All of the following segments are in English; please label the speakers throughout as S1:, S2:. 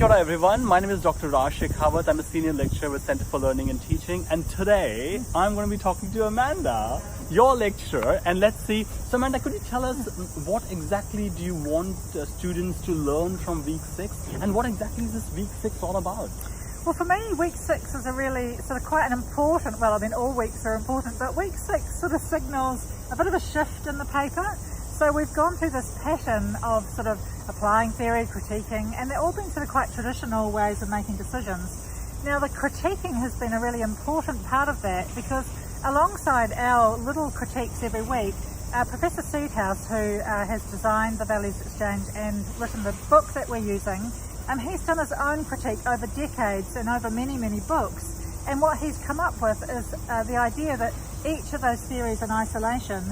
S1: Kia ora everyone, my name is Dr. Raj Shekhawat. I'm a senior lecturer with Center for Learning and Teaching, and today I'm going to be talking to Amanda, your lecturer, and let's see. So Amanda, could you tell us what exactly do you want students to learn from week 6, and what exactly is this week 6 all about?
S2: Well, for me, week 6 is a really sort of quite an important, well, I mean, all weeks are important, but week 6 sort of signals a bit of a shift in the paper. So we've gone through this pattern of sort of applying theory, critiquing, and they're all been sort of quite traditional ways of making decisions. Now, the critiquing has been a really important part of that because alongside our little critiques every week, Professor Seedhouse, who has designed the Values Exchange and written the book that we're using, he's done his own critique over decades and over many, many books. And what he's come up with is the idea that each of those theories in isolation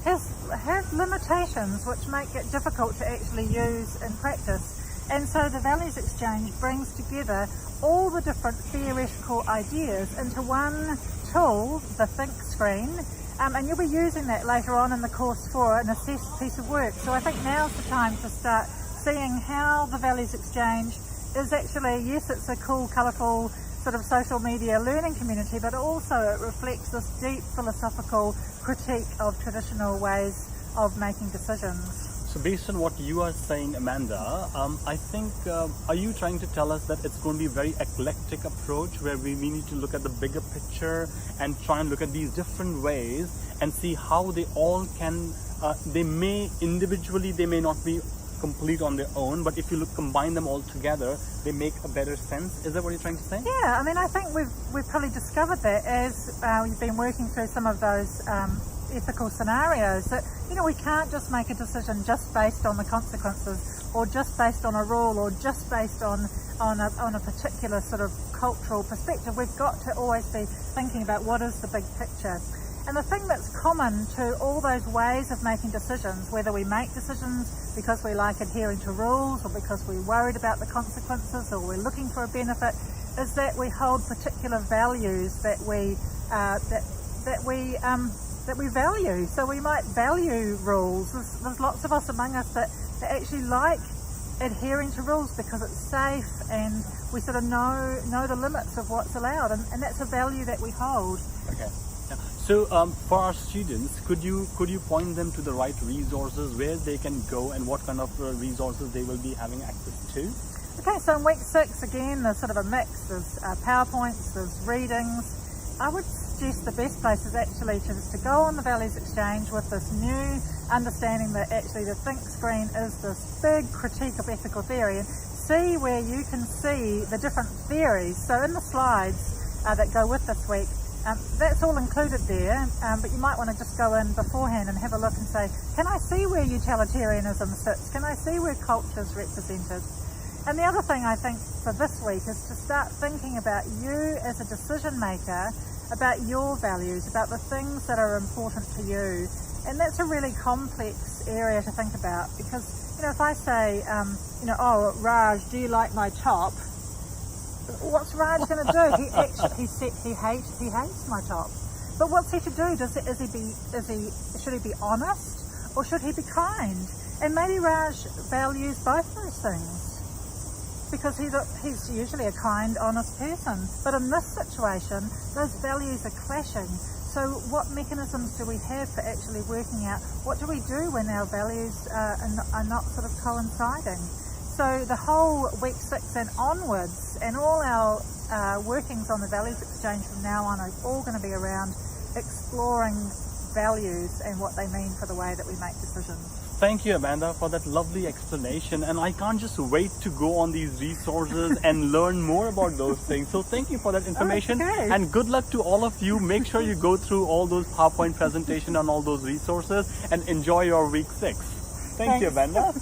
S2: have limitations which make it difficult to actually use in practice. And so the Values Exchange brings together all the different theoretical ideas into one tool, the Think Screen, and you'll be using that later on in the course for an assessed piece of work. So I think now's the time to start seeing how the Values Exchange is actually, yes, it's a cool, colourful sort of social media learning community, but also it reflects this deep philosophical critique of traditional ways of making decisions.
S1: So based on what you are saying, Amanda, I think, are you trying to tell us that it's going to be a very eclectic approach where we need to look at the bigger picture and try and look at these different ways and see how they all can, they may individually, they may not be complete on their own, but if you combine them all together, they make a better sense. Is that what you're trying to say?
S2: Yeah, I mean, I think we've probably discovered that as we've been working through some of those ethical scenarios, that we can't just make a decision just based on the consequences, or just based on a rule, or just based on a particular sort of cultural perspective. We've got to always be thinking about what is the big picture. And the thing that's common to all those ways of making decisions, whether we make decisions because we like adhering to rules or because we're worried about the consequences or we're looking for a benefit, is that we hold particular values that we value. So we might value rules. There's lots of us among us that actually like adhering to rules because it's safe and we sort of know the limits of what's allowed, and that's a value that we hold.
S1: Okay. So for our students, could you point them to the right resources where they can go and what kind of resources they will be having access to?
S2: Okay, so in week 6, again, there's sort of a mix. There's PowerPoints, there's readings. I would suggest the best place is actually to go on the Values Exchange with this new understanding that actually the Think Screen is this big critique of ethical theory, and see where you can see the different theories. So in the slides that go with this week, that's all included there, but you might want to just go in beforehand and have a look and say, can I see where utilitarianism sits? Can I see where culture is represented? And the other thing I think for this week is to start thinking about you as a decision maker, about your values, about the things that are important to you. And that's a really complex area to think about because, if I say, oh, Raj, do you like my top? What's Raj going to do? He hates my top. But what's he to do? Should he be honest or should he be kind? And maybe Raj values both those things because he's usually a kind, honest person. But in this situation, those values are clashing. So what mechanisms do we have for actually working out what do we do when our values are not sort of coinciding? So the whole week 6 and onwards, and all our workings on the Values Exchange from now on are all going to be around exploring values and what they mean for the way that we make decisions.
S1: Thank you, Amanda, for that lovely explanation. And I can't just wait to go on these resources and learn more about those things. So thank you for that information.
S2: Okay.
S1: And good luck to all of you. Make sure you go through all those PowerPoint presentation on all those resources and enjoy your week 6. Thank you, Amanda.